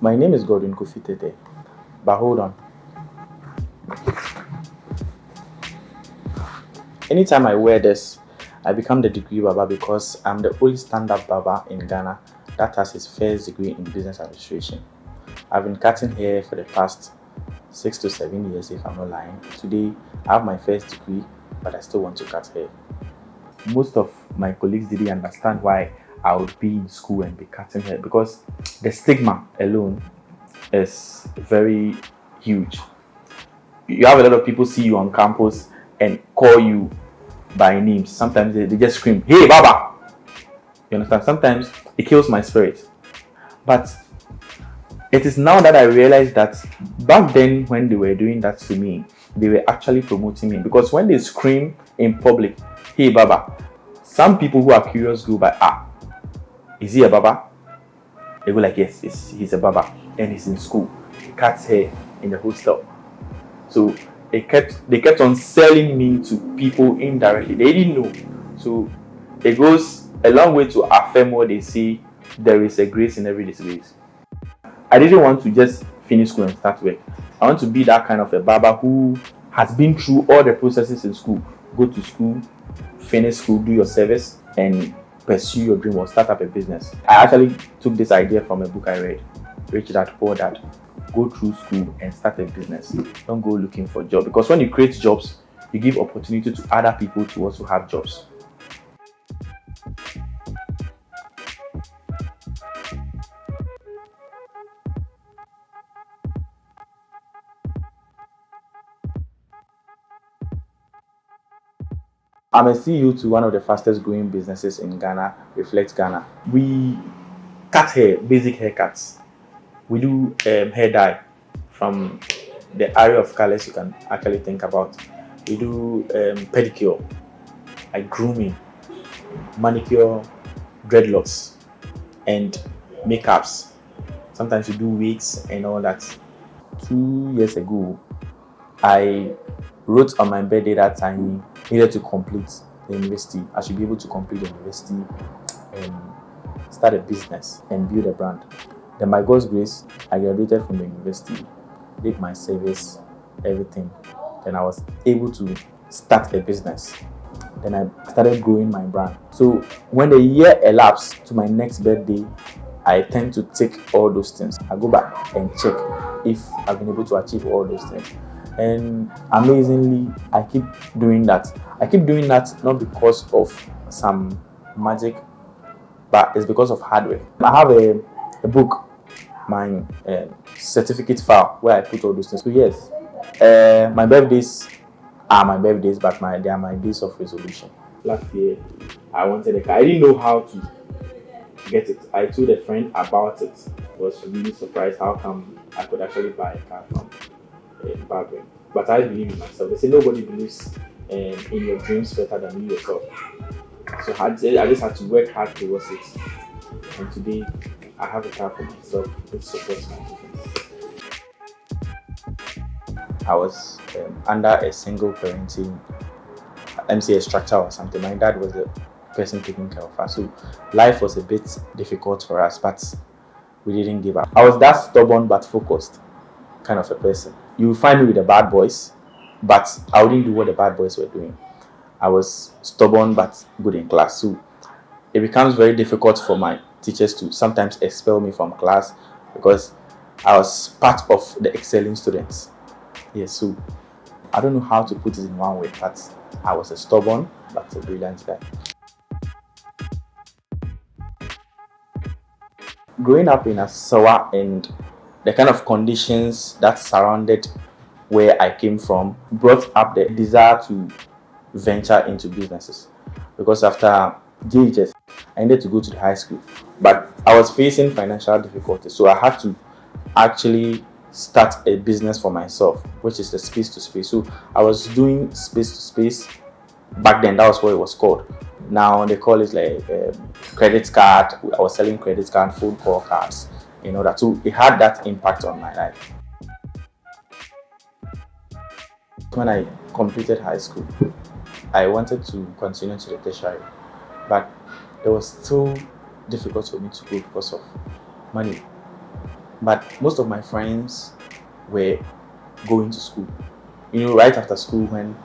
My name is Gordon Kofitete, but hold on. Anytime I wear this, I become the degree barber because I'm the only stand-up barber in Ghana that has his first degree in business administration. I've been cutting hair for the past 6 to 7 years, if I'm not lying. Today, I have my first degree, but I still want to cut hair. Most of my colleagues didn't understand why I would be in school and be cutting hair because the stigma alone is very huge. You have a lot of people see you on campus and call you by names. Sometimes they just scream, "Hey, Baba!" You understand? Sometimes it kills my spirit. But it is now that I realize that back then, when they were doing that to me, they were actually promoting me. Because when they scream in public, "Hey, Baba," some people who are curious go by, "Is he a Baba?" They go like, "Yes, he's a Baba. And he's in school. He cuts hair in the hostel." So they kept on selling me to people indirectly. They didn't know. So it goes a long way to affirm what they say. There is a grace in every disgrace. I didn't want to just finish school and start work. I want to be that kind of a barber who has been through all the processes in school. Go to school, finish school, do your service, and pursue your dream or start up a business. I actually took this idea from a book I read, Rich Dad Poor Dad. Go through school and start a business. Don't go looking for a job, because when you create jobs, you give opportunity to other people to also have jobs. I'm a CEO to one of the fastest growing businesses in Ghana, Reflect Ghana. We cut hair, basic haircuts. We do hair dye from the area of colors you can actually think about. We do pedicure, like grooming, manicure, dreadlocks, and makeups. Sometimes we do wigs and all that. 2 years ago, I wrote on my birthday that I needed to complete the university. I should be able to complete the university and start a business and build a brand. Then by God's grace, I graduated from the university, did my service, everything. Then I was able to start a business. Then I started growing my brand. So when the year elapsed to my next birthday, I tend to take all those things. I go back and check if I've been able to achieve all those things. And amazingly, I keep doing that. I keep doing that not because of some magic, but it's because of hard work. I have a book, my certificate file, where I put all those things. So yes, my birthdays are my birthdays, but they are my days of resolution. Last year, I wanted a car. I didn't know how to get it. I told a friend about it. I was really surprised how come I could actually buy a car from Barber. But I believe in myself. They say nobody believes in your dreams better than you yourself. So I just had to work hard towards it. And today, I have a car for myself which supports my business. I was under a single parenting, let me say a structure or something. My dad was the person taking care of us. So life was a bit difficult for us, but we didn't give up. I was that stubborn but focused kind of a person. You will find me with the bad boys, but I wouldn't do what the bad boys were doing. I was stubborn but good in class. So it becomes very difficult for my teachers to sometimes expel me from class because I was part of the excelling students. Yes, so I don't know how to put it in one way, but I was a stubborn but a brilliant guy. Growing up in Asesewa and the kind of conditions that surrounded where I came from brought up the desire to venture into businesses. Because after JHS, I needed to go to the high school, but I was facing financial difficulties, so I had to actually start a business for myself, which is the space to space. So I was doing space to space. Back then, that was what it was called. Now they call it like credit card. I was selling credit card, phone call cards, in order. So it had that impact on my life. When I completed high school, I wanted to continue to the tertiary, but it was still difficult for me to go because of money. But most of my friends were going to school. Right after school, when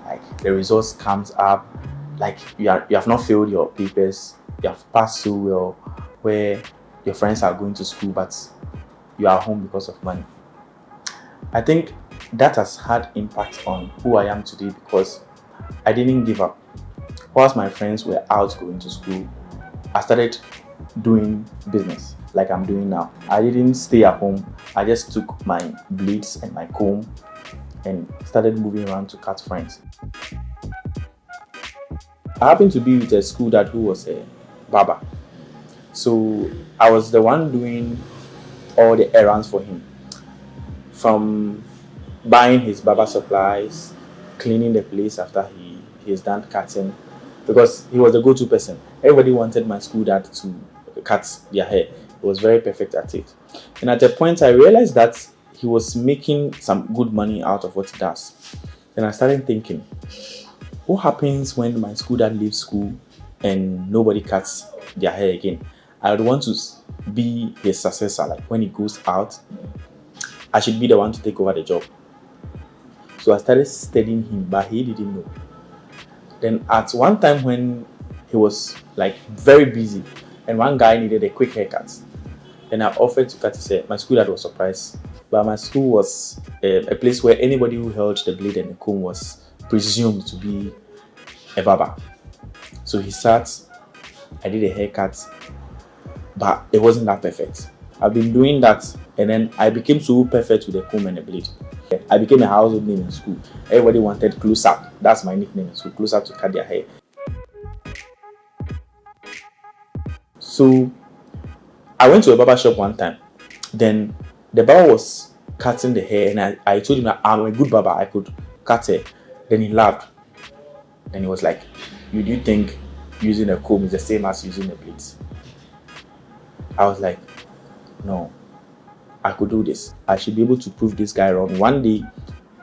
like the results comes up, like you have not failed your papers, you have passed so well, where your friends are going to school, but you are home because of money. I think that has had impact on who I am today because I didn't give up. Whilst my friends were out going to school, I started doing business like I'm doing now. I didn't stay at home. I just took my blades and my comb and started moving around to cut friends. I happened to be with a school dad who was a barber. So I was the one doing all the errands for him. From buying his barber supplies, cleaning the place after he's done cutting, because he was the go-to person. Everybody wanted my school dad to cut their hair. He was very perfect at it. And at a point, I realized that he was making some good money out of what he does. Then I started thinking, what happens when my school dad leaves school and nobody cuts their hair again? I would want to be his successor. Like when he goes out, I should be the one to take over the job. So I started studying him, but he didn't know. Then at one time when he was like very busy and one guy needed a quick haircut, then I offered to cut his hair. My school dad was surprised, but my school was a place where anybody who held the blade and the comb was presumed to be a barber. So he sat, I did a haircut, but it wasn't that perfect. I've been doing that, and then I became so perfect with the comb and the blade. I became a household name in school. Everybody wanted Close Up. That's my nickname in school, Close Up, to cut their hair. So I went to a barber shop one time. Then the barber was cutting the hair, and I told him that I'm a good barber, I could cut hair. Then he laughed. Then he was like, do you think using a comb is the same as using a blade? I was like, no, I could do this. I should be able to prove this guy wrong. One day,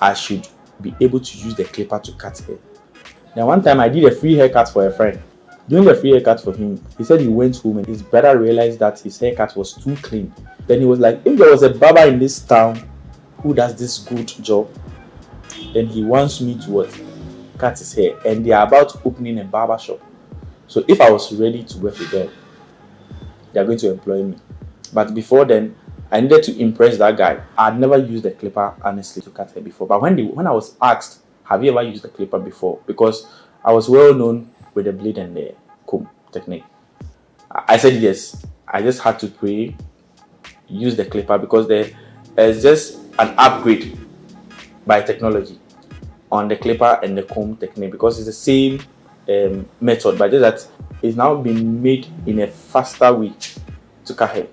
I should be able to use the clipper to cut hair. Then one time I did a free haircut for a friend. Doing the free haircut for him, he said he went home and his brother realized that his haircut was too clean. Then he was like, if there was a barber in this town who does this good job, then he wants me to what? Cut his hair. And they are about opening a barber shop. So if I was ready to work with them, they are going to employ me. But before then, I needed to impress that guy. I'd never used the clipper, honestly, to cut hair before. But when I was asked, have you ever used the clipper before? Because I was well known with the blade and the comb technique. I said yes. I just had to pray, use the clipper, because there is just an upgrade by technology on the clipper and the comb technique, because it's the same method, but just that it's now been made in a faster way to cut hair.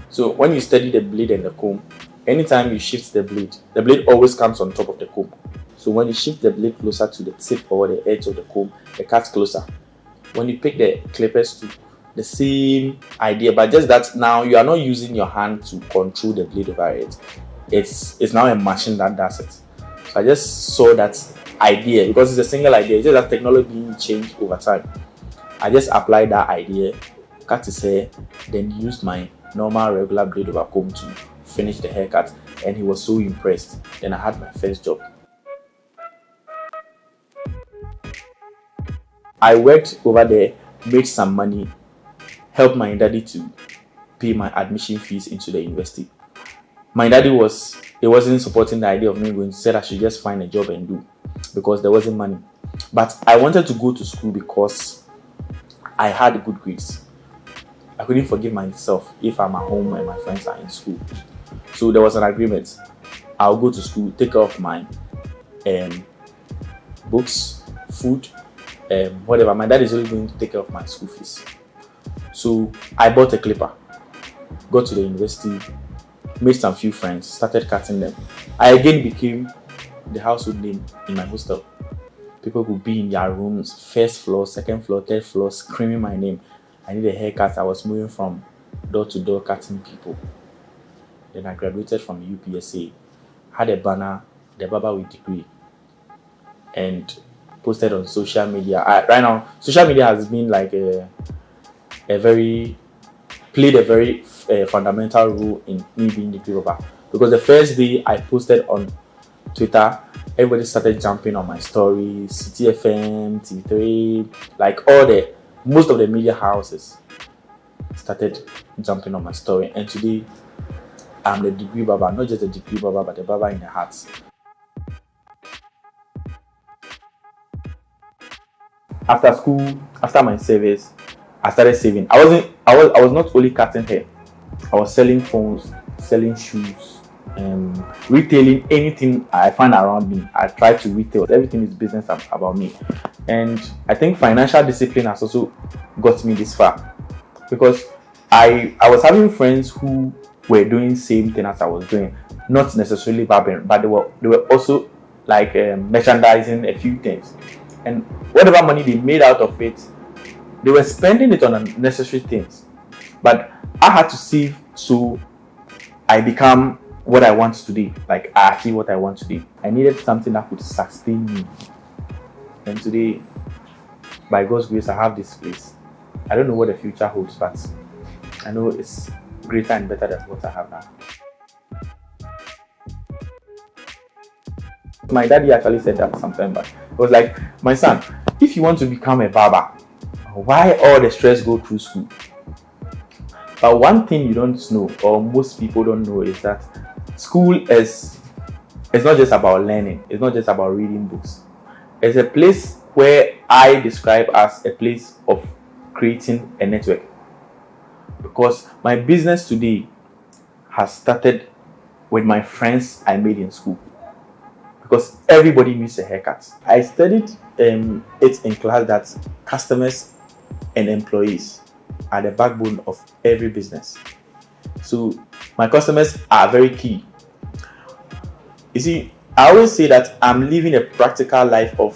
So when you study the blade and the comb, anytime you shift the blade always comes on top of the comb. So when you shift the blade closer to the tip or the edge of the comb, it cuts closer. When you pick the clippers to the same idea, but just that now you are not using your hand to control the blade over it. It's now a machine that does it. So I just saw that idea, because it's a single idea. It's just that technology being changed over time. I just applied that idea, cut his hair, then used my normal regular blade over comb to finish the haircut, and he was so impressed. Then I had my first job. I worked over there, made some money, helped my daddy to pay my admission fees into the university. My daddy wasn't supporting the idea of me going. He said I should just find a job and do, because there wasn't money. But I wanted to go to school because I had good grades. I couldn't forgive myself if I'm at home and my friends are in school. So there was an agreement. I'll go to school, take care of my books, food, whatever. My dad is only going to take care of my school fees. So I bought a clipper, got to the university, made some few friends, started cutting them. I again became the household name in my hostel. People could be in their rooms, first floor, second floor, third floor, screaming my name. I need a haircut. I was moving from door-to-door cutting people. Then I graduated from UPSA, had a banner, the Barber with Degree, and posted on social media. Right now, social media has been like a very played a very fundamental role in me being Degree Barber, because the first day I posted on Twitter, everybody started jumping on my stories. CTFM, T3, like most of the media houses started jumping on my story. And today, I'm the Degree Barber, not just the Degree Barber, but the Barber in the hearts. After school, after my service, I started saving. I was not only cutting hair. I was selling phones, selling shoes, retailing anything I find around me. I try to retail. Everything is business about me. And I think financial discipline has also got me this far, because I was having friends who were doing same thing as I was doing, not necessarily barbering, but they were also like merchandising a few things, and whatever money they made out of it, they were spending it on unnecessary things. But I had to save, so I become what I want to be. Like, I achieve what I want to be. I needed something that could sustain me. And today, by God's grace, I have this place. I don't know what the future holds, but I know it's greater and better than what I have now. My daddy actually said that sometime back. It was like, my son, if you want to become a barber, why all the stress go through school? But one thing you don't know, or most people don't know, is that school it's not just about learning. It's not just about reading books. It's a place where I describe as a place of creating a network. Because my business today has started with my friends I made in school. Because everybody needs a haircut. I studied it in class that customers and employees are the backbone of every business. So my customers are very key. You see, I always say that I'm living a practical life of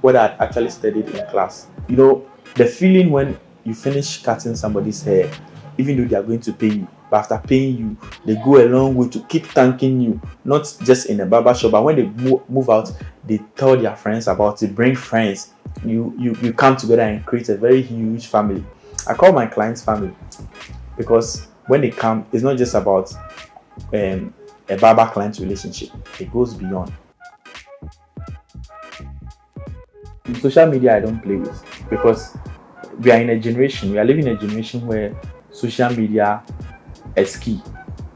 what I actually studied in class. You know, the feeling when you finish cutting somebody's hair, even though they are going to pay you, but after paying you, they go a long way to keep thanking you, not just in a barber shop, but when they move out, they tell their friends about it, bring friends. You come together and create a very huge family. I call my clients family, because when they come, it's not just about a barber-client relationship. It goes beyond. In social media, I don't play with, because we are living in a generation where social media is key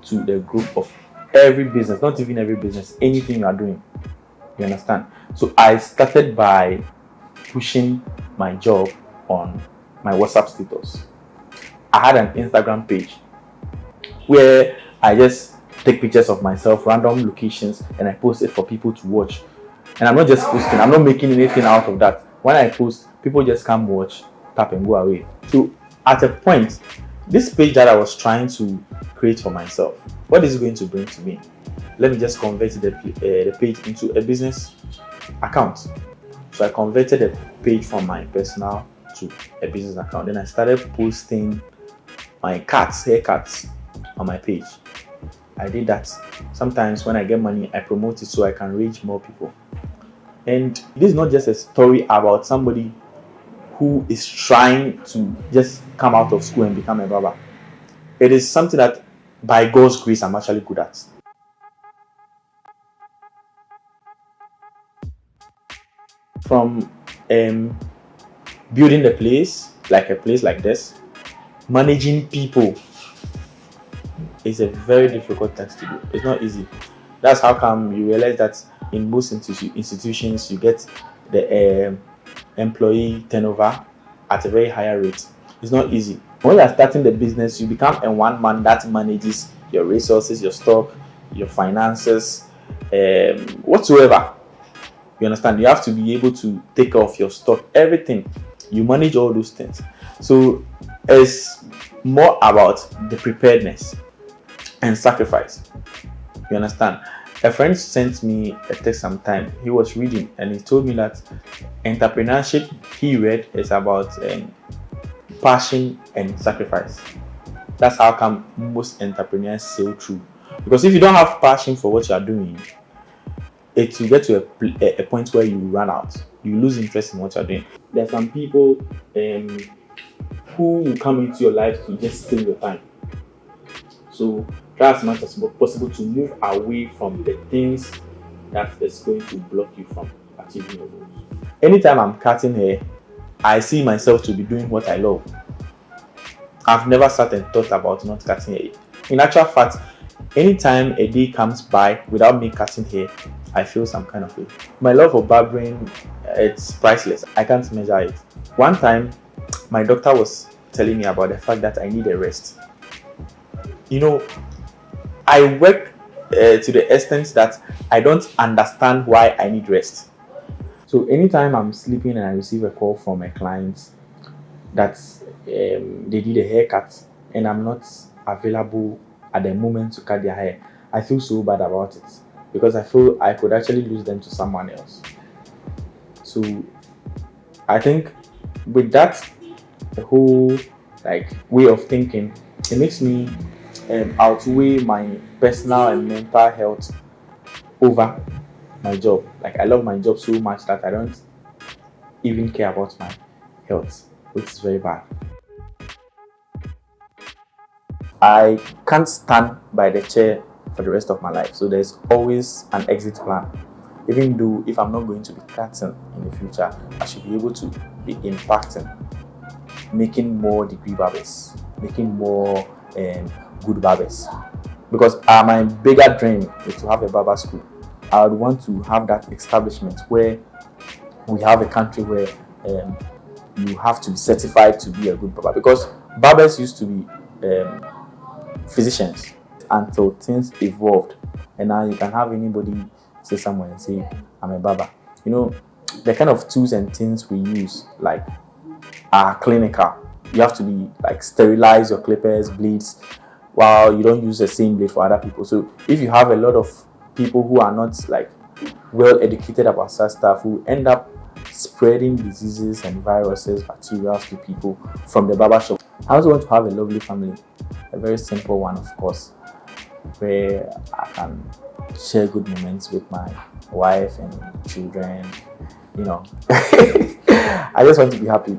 to the growth of every business, not even every business, anything you are doing. You understand? So I started by pushing my job on my WhatsApp status. I had an Instagram page where I just take pictures of myself, random locations, and I post it for people to watch. And I'm not just posting, I'm not making anything out of that. When I post, people just come watch, tap and go away. So at a point, this page that I was trying to create for myself, what is it going to bring to me? Let me just convert the page into a business account. So I converted the page from my personal to a business account. Then I started posting my haircuts on my page. I did that. Sometimes when I get money, I promote it so I can reach more people. And this is not just a story about somebody who is trying to just come out of school and become a barber. It is something that, by God's grace, I'm actually good at. From building a place like this, managing people is a very difficult task to do. It's not easy. That's how come you realize that in most institutions you get the employee turnover at a very higher rate. It's not easy. When you are starting the business, you become a one man that manages your resources, your stock, your finances, whatsoever. You understand? You have to be able to take care of your stock, everything. You manage all those things. So it's more about the preparedness and sacrifice. You understand? A friend sent me a text sometime. He was reading and he told me that entrepreneurship he read is about passion and sacrifice. That's how come most entrepreneurs sail through. Because if you don't have passion for what you are doing, it will get to a point where you run out. You lose interest in what you're doing. There are some people who will come into your life to just steal your time. So try as much as possible to move away from the things that is going to block you from achieving your goals. Anytime I'm cutting hair, I see myself to be doing what I love. I've never sat and thought about not cutting hair. In actual fact, anytime a day comes by without me cutting hair, I feel some kind of way. My love for barbering, it's priceless. I can't measure it. One time, my doctor was telling me about the fact that I need a rest. You know, I work to the extent that I don't understand why I need rest. So anytime I'm sleeping and I receive a call from a client that they need a haircut and I'm not available at the moment to cut their hair, I feel so bad about it because I feel I could actually lose them to someone else. So I think with that whole way of thinking, it makes me outweigh my personal and mental health over my job. Like I love my job so much that I don't even care about my health, which is very bad. I can't stand by the chair for the rest of my life, so there's always an exit plan. Even though if I'm not going to be cutting in the future, I should be able to be impacting, making more degree barbers, making more good barbers. Because my bigger dream is to have a barber school. I would want to have that establishment where we have a country where you have to be certified to be a good barber. Because barbers used to be physicians until things evolved, and now you can have anybody say somewhere and say, I'm a barber. You know, the kind of tools and things we use are clinical. You have to be sterilize your clippers, bleeds, while you don't use the same blade for other people. So if you have a lot of people who are not well educated about such stuff, who end up spreading diseases and viruses, bacteria to people from the barber shop. I also want to have a lovely family, a very simple one, of course, where I can share good moments with my wife and children. I just want to be happy.